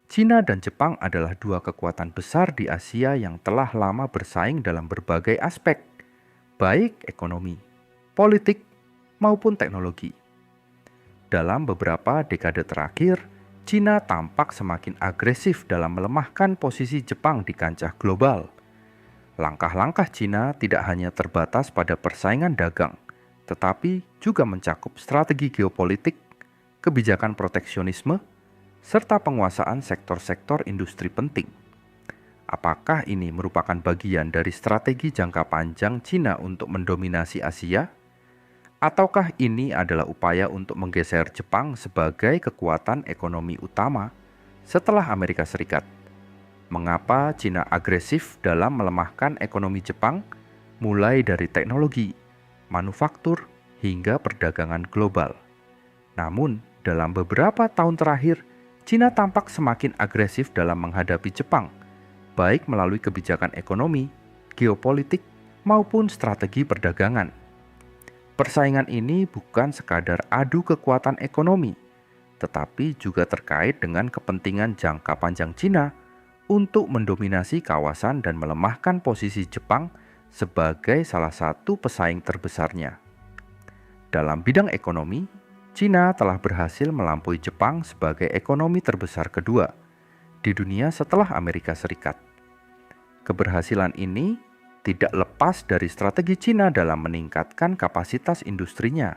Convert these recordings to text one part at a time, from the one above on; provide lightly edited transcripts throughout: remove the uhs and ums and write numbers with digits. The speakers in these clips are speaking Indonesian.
Cina dan Jepang adalah dua kekuatan besar di Asia yang telah lama bersaing dalam berbagai aspek, baik ekonomi, politik, maupun teknologi. Dalam beberapa dekade terakhir, Cina tampak semakin agresif dalam melemahkan posisi Jepang di kancah global. Langkah-langkah Cina tidak hanya terbatas pada persaingan dagang, tetapi juga mencakup strategi geopolitik, kebijakan proteksionisme, serta penguasaan sektor-sektor industri penting. Apakah ini merupakan bagian dari strategi jangka panjang Cina untuk mendominasi Asia? Ataukah ini adalah upaya untuk menggeser Jepang sebagai kekuatan ekonomi utama setelah Amerika Serikat? Mengapa Cina agresif dalam melemahkan ekonomi Jepang, mulai dari teknologi, manufaktur, hingga perdagangan global? Namun, dalam beberapa tahun terakhir, Cina tampak semakin agresif dalam menghadapi Jepang, baik melalui kebijakan ekonomi, geopolitik, maupun strategi perdagangan. Persaingan ini bukan sekadar adu kekuatan ekonomi, tetapi juga terkait dengan kepentingan jangka panjang Cina untuk mendominasi kawasan dan melemahkan posisi Jepang sebagai salah satu pesaing terbesarnya. Dalam bidang ekonomi, Cina telah berhasil melampaui Jepang sebagai ekonomi terbesar kedua di dunia setelah Amerika Serikat. Keberhasilan ini tidak lepas dari strategi Cina dalam meningkatkan kapasitas industrinya,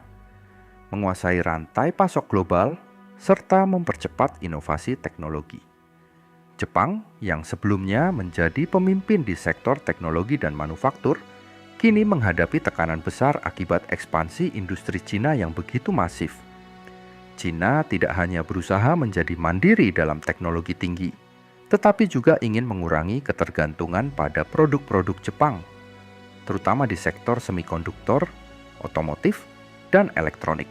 menguasai rantai pasok global, serta mempercepat inovasi teknologi. Jepang, yang sebelumnya menjadi pemimpin di sektor teknologi dan manufaktur, kini menghadapi tekanan besar akibat ekspansi industri Cina yang begitu masif. Cina tidak hanya berusaha menjadi mandiri dalam teknologi tinggi, tetapi juga ingin mengurangi ketergantungan pada produk-produk Jepang, terutama di sektor semikonduktor, otomotif, dan elektronik.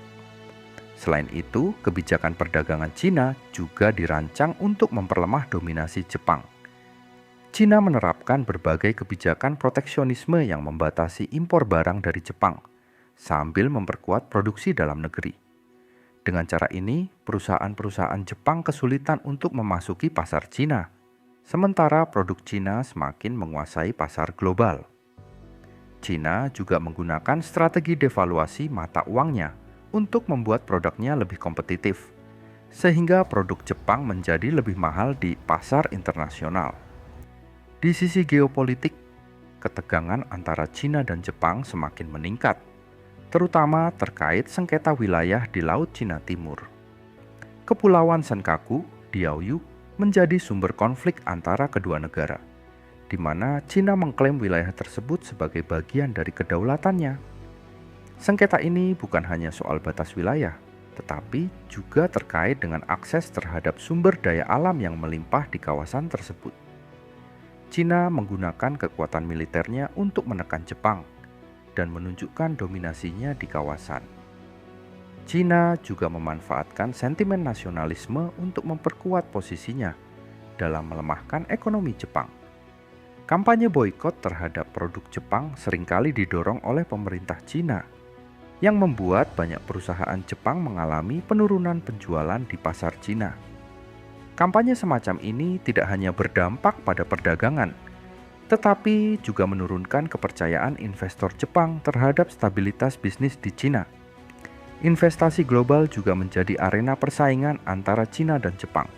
Selain itu, kebijakan perdagangan Cina juga dirancang untuk memperlemah dominasi Jepang. Cina menerapkan berbagai kebijakan proteksionisme yang membatasi impor barang dari Jepang, sambil memperkuat produksi dalam negeri. Dengan cara ini, perusahaan-perusahaan Jepang kesulitan untuk memasuki pasar Cina, sementara produk Cina semakin menguasai pasar global. Cina juga menggunakan strategi devaluasi mata uangnya untuk membuat produknya lebih kompetitif, sehingga produk Jepang menjadi lebih mahal di pasar internasional. Di sisi geopolitik, ketegangan antara Cina dan Jepang semakin meningkat, terutama terkait sengketa wilayah di Laut Cina Timur. Kepulauan Senkaku, Diaoyu, menjadi sumber konflik antara kedua negara, di mana Cina mengklaim wilayah tersebut sebagai bagian dari kedaulatannya. Sengketa ini bukan hanya soal batas wilayah, tetapi juga terkait dengan akses terhadap sumber daya alam yang melimpah di kawasan tersebut. Cina menggunakan kekuatan militernya untuk menekan Jepang dan menunjukkan dominasinya di kawasan. Cina juga memanfaatkan sentimen nasionalisme untuk memperkuat posisinya dalam melemahkan ekonomi Jepang. Kampanye boikot terhadap produk Jepang seringkali didorong oleh pemerintah Cina, yang membuat banyak perusahaan Jepang mengalami penurunan penjualan di pasar Cina. Kampanye semacam ini tidak hanya berdampak pada perdagangan, tetapi juga menurunkan kepercayaan investor Jepang terhadap stabilitas bisnis di Cina. Investasi global juga menjadi arena persaingan antara Cina dan Jepang.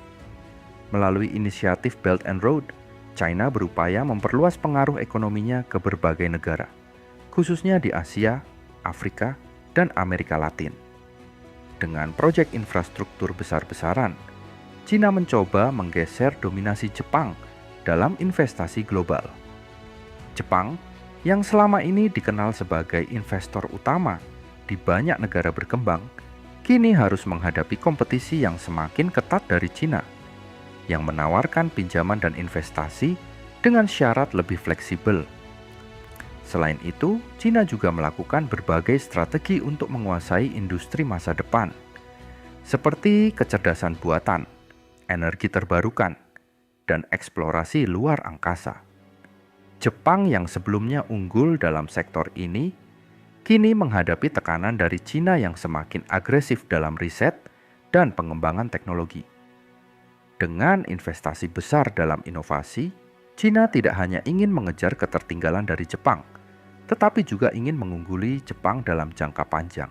Melalui inisiatif Belt and Road, China berupaya memperluas pengaruh ekonominya ke berbagai negara, khususnya di Asia, Afrika, dan Amerika Latin. Dengan proyek infrastruktur besar-besaran, Cina mencoba menggeser dominasi Jepang dalam investasi global. Jepang, yang selama ini dikenal sebagai investor utama di banyak negara berkembang, kini harus menghadapi kompetisi yang semakin ketat dari Cina, yang menawarkan pinjaman dan investasi dengan syarat lebih fleksibel. Selain itu, Cina juga melakukan berbagai strategi untuk menguasai industri masa depan, seperti kecerdasan buatan, energi terbarukan, dan eksplorasi luar angkasa. Jepang yang sebelumnya unggul dalam sektor ini, kini menghadapi tekanan dari Cina yang semakin agresif dalam riset dan pengembangan teknologi. Dengan investasi besar dalam inovasi, Cina tidak hanya ingin mengejar ketertinggalan dari Jepang, tetapi juga ingin mengungguli Jepang dalam jangka panjang.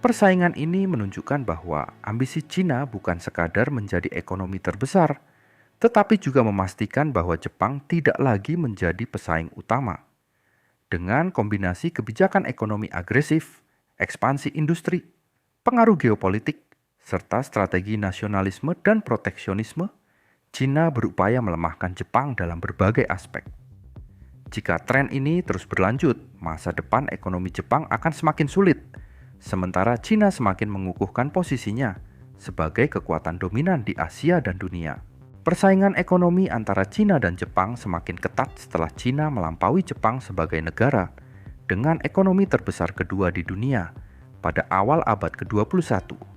Persaingan ini menunjukkan bahwa ambisi Cina bukan sekadar menjadi ekonomi terbesar, tetapi juga memastikan bahwa Jepang tidak lagi menjadi pesaing utama. Dengan kombinasi kebijakan ekonomi agresif, ekspansi industri, pengaruh geopolitik, serta strategi nasionalisme dan proteksionisme, Cina berupaya melemahkan Jepang dalam berbagai aspek. Jika tren ini terus berlanjut, masa depan ekonomi Jepang akan semakin sulit, sementara Cina semakin mengukuhkan posisinya sebagai kekuatan dominan di Asia dan dunia. Persaingan ekonomi antara Cina dan Jepang semakin ketat setelah Cina melampaui Jepang sebagai negara dengan ekonomi terbesar kedua di dunia pada awal abad ke-21.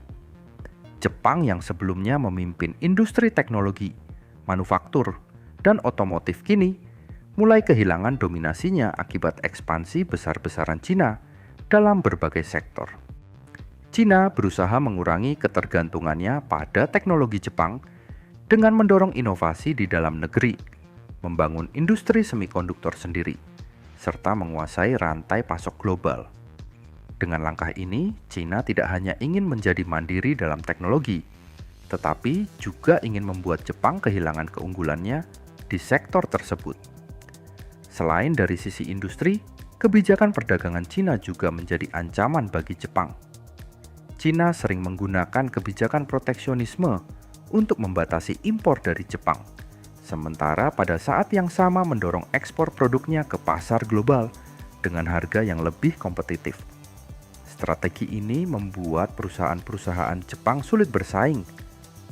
Jepang yang sebelumnya memimpin industri teknologi, manufaktur, dan otomotif kini mulai kehilangan dominasinya akibat ekspansi besar-besaran Cina dalam berbagai sektor. Cina berusaha mengurangi ketergantungannya pada teknologi Jepang dengan mendorong inovasi di dalam negeri, membangun industri semikonduktor sendiri, serta menguasai rantai pasok global. Dengan langkah ini, Cina tidak hanya ingin menjadi mandiri dalam teknologi, tetapi juga ingin membuat Jepang kehilangan keunggulannya di sektor tersebut. Selain dari sisi industri, kebijakan perdagangan Cina juga menjadi ancaman bagi Jepang. Cina sering menggunakan kebijakan proteksionisme untuk membatasi impor dari Jepang, sementara pada saat yang sama mendorong ekspor produknya ke pasar global dengan harga yang lebih kompetitif. Strategi ini membuat perusahaan-perusahaan Jepang sulit bersaing,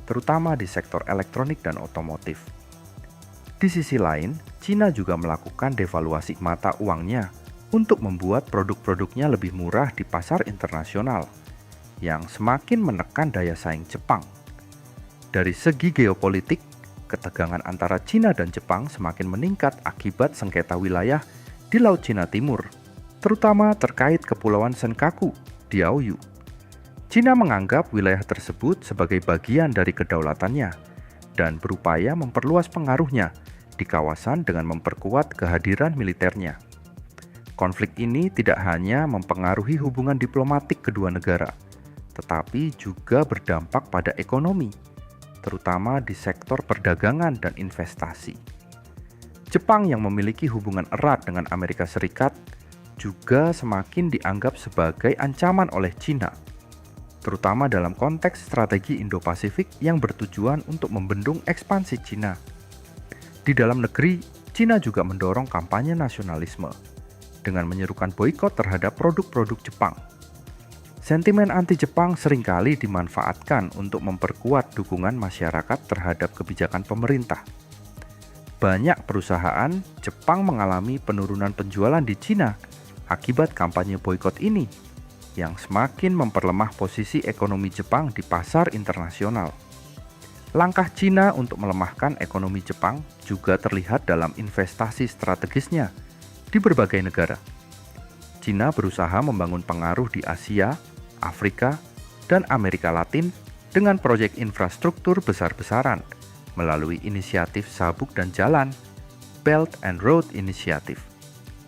terutama di sektor elektronik dan otomotif. Di sisi lain, Cina juga melakukan devaluasi mata uangnya untuk membuat produk-produknya lebih murah di pasar internasional, yang semakin menekan daya saing Jepang. Dari segi geopolitik, ketegangan antara Cina dan Jepang semakin meningkat akibat sengketa wilayah di Laut Cina Timur, terutama terkait Kepulauan Senkaku, Diaoyu. Cina menganggap wilayah tersebut sebagai bagian dari kedaulatannya dan berupaya memperluas pengaruhnya di kawasan dengan memperkuat kehadiran militernya. Konflik ini tidak hanya mempengaruhi hubungan diplomatik kedua negara, tetapi juga berdampak pada ekonomi, terutama di sektor perdagangan dan investasi. Jepang yang memiliki hubungan erat dengan Amerika Serikat juga semakin dianggap sebagai ancaman oleh Cina, terutama dalam konteks strategi Indo-Pasifik yang bertujuan untuk membendung ekspansi Cina. Di dalam negeri, Cina juga mendorong kampanye nasionalisme dengan menyerukan boikot terhadap produk-produk Jepang. Sentimen anti-Jepang seringkali dimanfaatkan untuk memperkuat dukungan masyarakat terhadap kebijakan pemerintah. Banyak perusahaan Jepang mengalami penurunan penjualan di Cina akibat kampanye boikot ini, yang semakin memperlemah posisi ekonomi Jepang di pasar internasional. Langkah Cina untuk melemahkan ekonomi Jepang juga terlihat dalam investasi strategisnya di berbagai negara. Cina berusaha membangun pengaruh di Asia, Afrika, dan Amerika Latin dengan proyek infrastruktur besar-besaran melalui inisiatif Sabuk dan Jalan, Belt and Road Initiative.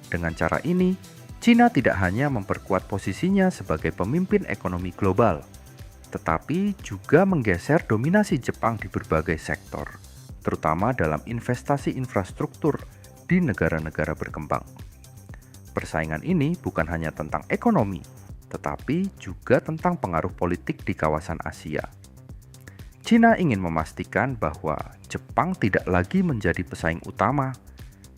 Dengan cara ini, Cina tidak hanya memperkuat posisinya sebagai pemimpin ekonomi global, tetapi juga menggeser dominasi Jepang di berbagai sektor, terutama dalam investasi infrastruktur di negara-negara berkembang. Persaingan ini bukan hanya tentang ekonomi, tetapi juga tentang pengaruh politik di kawasan Asia. Cina ingin memastikan bahwa Jepang tidak lagi menjadi pesaing utama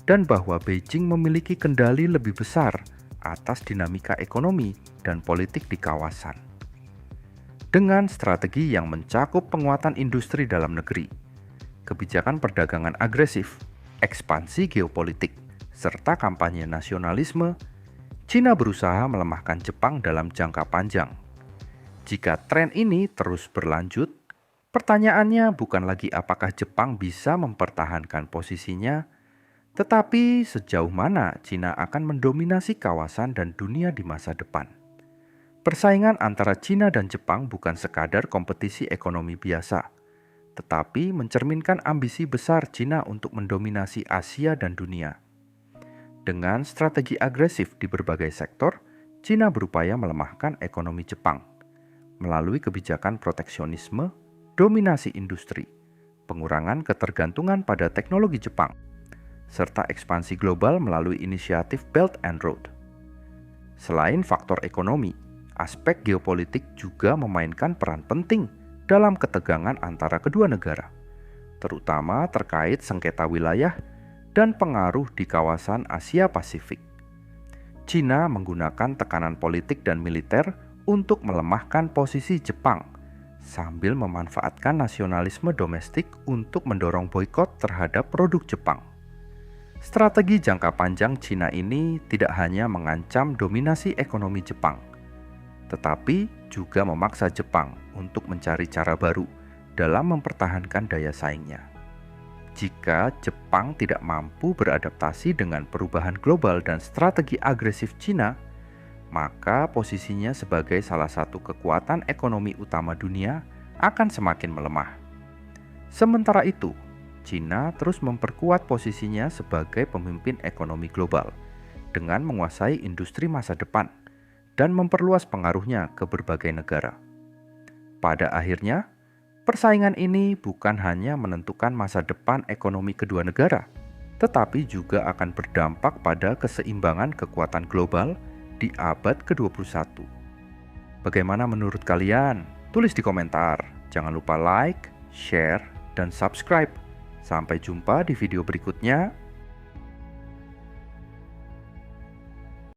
dan bahwa Beijing memiliki kendali lebih besar atas dinamika ekonomi dan politik di kawasan. Dengan strategi yang mencakup penguatan industri dalam negeri, kebijakan perdagangan agresif, ekspansi geopolitik, serta kampanye nasionalisme, Cina berusaha melemahkan Jepang dalam jangka panjang. Jika tren ini terus berlanjut, pertanyaannya bukan lagi apakah Jepang bisa mempertahankan posisinya, tetapi sejauh mana Cina akan mendominasi kawasan dan dunia di masa depan. Persaingan antara Cina dan Jepang bukan sekadar kompetisi ekonomi biasa, tetapi mencerminkan ambisi besar Cina untuk mendominasi Asia dan dunia. Dengan strategi agresif di berbagai sektor, Cina berupaya melemahkan ekonomi Jepang melalui kebijakan proteksionisme, dominasi industri, pengurangan ketergantungan pada teknologi Jepang, serta ekspansi global melalui inisiatif Belt and Road. Selain faktor ekonomi, aspek geopolitik juga memainkan peran penting dalam ketegangan antara kedua negara, terutama terkait sengketa wilayah dan pengaruh di kawasan Asia Pasifik. Cina menggunakan tekanan politik dan militer untuk melemahkan posisi Jepang, sambil memanfaatkan nasionalisme domestik untuk mendorong boikot terhadap produk Jepang. Strategi jangka panjang Cina ini tidak hanya mengancam dominasi ekonomi Jepang, tetapi juga memaksa Jepang untuk mencari cara baru dalam mempertahankan daya saingnya. Jika Jepang tidak mampu beradaptasi dengan perubahan global dan strategi agresif Cina, maka posisinya sebagai salah satu kekuatan ekonomi utama dunia akan semakin melemah. Sementara itu, Cina terus memperkuat posisinya sebagai pemimpin ekonomi global dengan menguasai industri masa depan dan memperluas pengaruhnya ke berbagai negara. Pada akhirnya, persaingan ini bukan hanya menentukan masa depan ekonomi kedua negara, tetapi juga akan berdampak pada keseimbangan kekuatan global di abad ke-21. Bagaimana menurut kalian? Tulis di komentar. Jangan lupa like, share, dan subscribe. Sampai jumpa di video berikutnya.